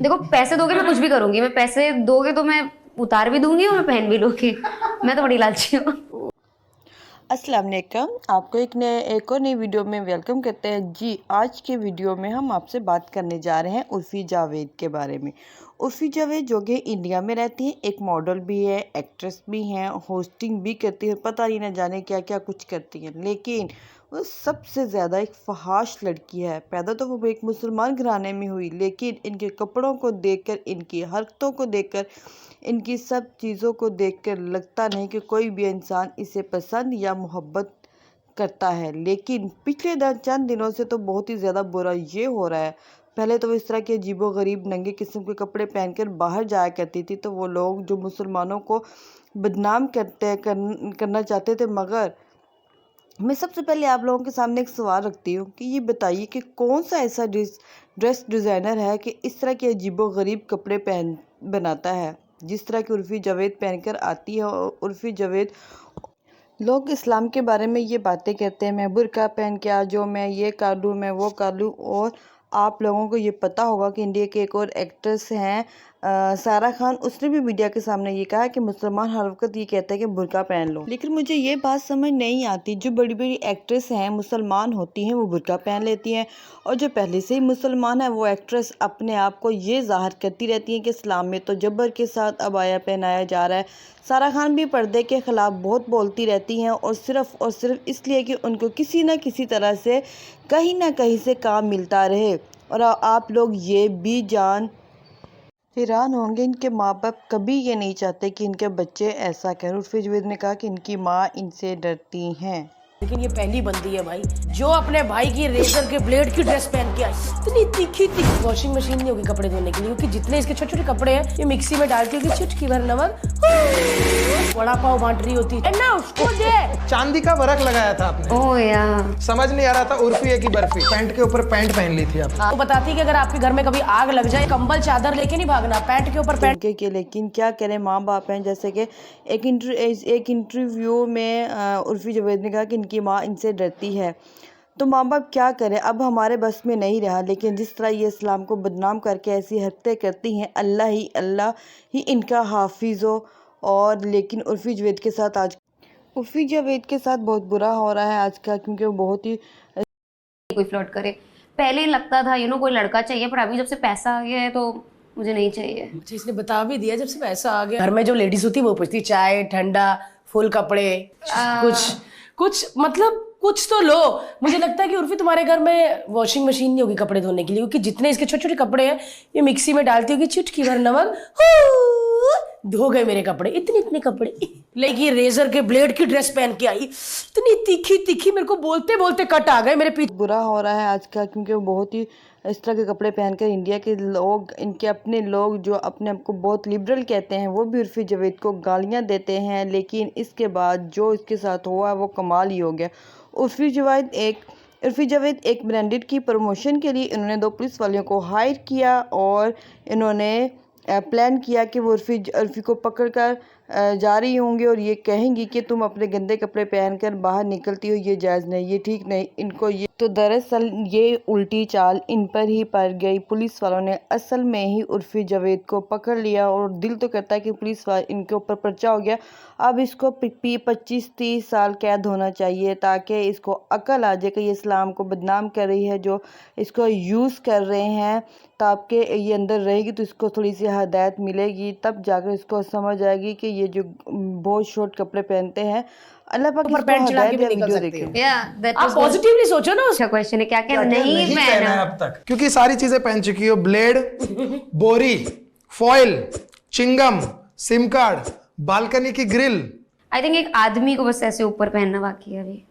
देखो पैसे दोगे मैं कुछ भी करूंगी, मैं पैसे दोगे तो मैं उतार भी दूंगी और मैं पहन भी लूंगी। मैं तो बड़ी लालची हूँ। अस्सलाम वालेकुम, आपको एक और नई वीडियो में वेलकम करते हैं जी। आज के वीडियो में हम आपसे बात करने जा रहे हैं उर्फ़ी जावेद के बारे में। उर्फ़ी जावेद जो कि इंडिया में रहती हैं, एक मॉडल भी है, एक्ट्रेस भी हैं, होस्टिंग भी करती है, पता नहीं ना जाने क्या क्या कुछ करती हैं। लेकिन वो सबसे ज़्यादा एक फहाश लड़की है। पैदा तो वो एक मुसलमान घराने में हुई, लेकिन इनके कपड़ों को देखकर, इनकी हरकतों को देखकर, इनकी सब चीज़ों को देखकर लगता नहीं कि कोई भी इंसान इसे पसंद या मोहब्बत करता है। लेकिन पिछले चंद दिनों से तो बहुत ही ज़्यादा बुरा ये हो रहा है। पहले तो वो इस तरह के अजीबो-गरीब नंगे किस्म के कपड़े पहनकर बाहर जाया करती थी, तो वो लोग जो मुसलमानों को बदनाम करना चाहते थे। मगर मैं सबसे पहले आप लोगों के सामने एक सवाल रखती हूँ कि ये बताइए कि कौन सा ऐसा ड्रेस डिज़ाइनर है कि इस तरह के अजीबो-गरीब कपड़े बनाता है जिस तरह की उर्फ़ी जावेद पहनकर आती है। और उर्फ़ी जावेद, लोग इस्लाम के बारे में ये बातें कहते हैं, मैं बुर्का पहन के आ जाऊँ, मैं ये कर लूँ, मैं वो कर लूँ। और आप लोगों को ये पता होगा कि इंडिया के एक और एक्ट्रेस हैं सारा खान, उसने भी मीडिया के सामने ये कहा कि मुसलमान हर वक्त ये कहते हैं कि बुर्का पहन लो। लेकिन मुझे ये बात समझ नहीं आती, जो बड़ी बड़ी एक्ट्रेस हैं मुसलमान होती हैं वो बुर्का पहन लेती हैं, और जो पहले से ही मुसलमान है वो एक्ट्रेस अपने आप को ये ज़ाहिर करती रहती हैं कि इस्लाम में तो जबर के साथ अबाया पहनाया जा रहा है। सारा खान भी पर्दे के ख़िलाफ़ बहुत बोलती रहती हैं, और सिर्फ इसलिए कि उनको किसी न किसी तरह से कहीं ना कहीं से काम मिलता रहे। और आप लोग ये भी हैरान होंगे, इनके माँ बाप कभी ये नहीं चाहते कि इनके बच्चे ऐसा करें। उर्फ़ी जावेद ने कहा कि इनकी माँ इनसे डरती हैं। लेकिन ये पहली बंदी है भाई जो अपने भाई की रेजर के ब्लेड की ड्रेस पहन के आई। इतनी तीखी वॉशिंग मशीन नहीं होगी कपड़े धोने के लिए, क्योंकि जितने इसके छोटे छोटे कपड़े हैं ये मिक्सी में डालती होगी, चुटकी भर नमक, वड़ा पाव बांट रही होती है ना उसको दे। चांदी का वर्क लगाया था आपने। ओह यार, समझ नहीं आ रहा था उर्फ़ी है कि बर्फी। पैंट के ऊपर पैंट पहन ली थी आप। वो बताती है कि अगर आपके घर में कभी आग लग जाए कंबल चादर लेके नहीं भागना, पैंट के ऊपर पैंट के। लेकिन क्या करें, माँ बाप हैं। जैसे कि एक इंटरव्यू में उर्फ़ी जावेद ने कहा कि इनकी माँ इनसे डरती है, तो माँ बाप क्या करें, अब हमारे बस में नहीं रहा। लेकिन जिस तरह ये इस्लाम को बदनाम करके ऐसी हरकतें करती हैं, अल्लाह ही इनका हाफिज़ हो। और लेकिन उर्फ़ी जावेद के साथ बहुत बुरा हो रहा है आज का, क्योंकि वो बहुत ही कोई फ्लर्ट करे। पहले लगता था कोई लड़का चाहिए, पर अभी जब से पैसा आ गया है तो मुझे नहीं चाहिए। मुझे इसने बता भी दिया जब से पैसा आ गया। घर में जो लेडीज होती है वो पूछती चाय ठंडा फुल कपड़े कुछ मतलब कुछ तो लो। मुझे लगता है कि उर्फ़ी तुम्हारे घर में वॉशिंग मशीन नहीं होगी कपड़े धोने के लिए, क्योंकि जितने इसके छोटे छोटे कपड़े हैं ये मिक्सी में डालती होगी, चुटकी भर नमक, धो गए मेरे कपड़े। इतने कपड़े लेकिन रेजर के ब्लेड की ड्रेस पहन के आई, इतनी तीखी मेरे को बोलते बोलते कट आ गए मेरे पीछे। बुरा हो रहा है आज का, क्योंकि वो बहुत ही इस तरह के कपड़े पहनकर इंडिया के लोग, इनके अपने लोग जो अपने आप को बहुत लिबरल कहते हैं, वो भी उर्फ़ी जावेद को गालियां देते हैं। लेकिन इसके बाद जो इसके साथ हुआ वो कमाल ही हो गया। उर्फ़ी जावेद एक ब्रांडेड की प्रमोशन के लिए इन्होंने 2 पुलिस वालों को हायर किया, और इन्होंने प्लान किया कि वो उर्फ़ी को पकड़ कर जा रही होंगी और ये कहेंगी कि तुम अपने गंदे कपड़े पहनकर बाहर निकलती हो, ये जायज़ नहीं, ये ठीक नहीं, इनको ये तो दरअसल ये उल्टी चाल इन पर ही पड़ गई। पुलिस वालों ने असल में ही उर्फ़ी जावेद को पकड़ लिया, और दिल तो करता है कि पुलिस वाले इनके ऊपर पर्चा हो गया। अब इसको 25-30 साल कैद होना चाहिए, ताकि इसको अकल आ जाए कि ये इस्लाम को बदनाम कर रही है, जो इसको यूज़ कर रहे हैं, ताकि ये अंदर रहेगी तो इसको थोड़ी सी हिदायत मिलेगी, तब जाकर इसको समझ आएगी कि ये जो बहुत शॉर्ट कपड़े पहनते हैं, अल्लाह पाक इसको हिदायत दे। वीडियो देखें। आप पॉजिटिवली सोचो ना। अच्छा क्वेश्चन है, क्या क्या नहीं पहना है पहना अब तक, क्योंकि सारी चीजें पहन चुकी हो। ब्लेड, बोरी, foil, chewing gum, sim card, balcony की ग्रिल। आई थिंक एक आदमी को बस ऐसे ऊपर पहनना बाकी है अभी।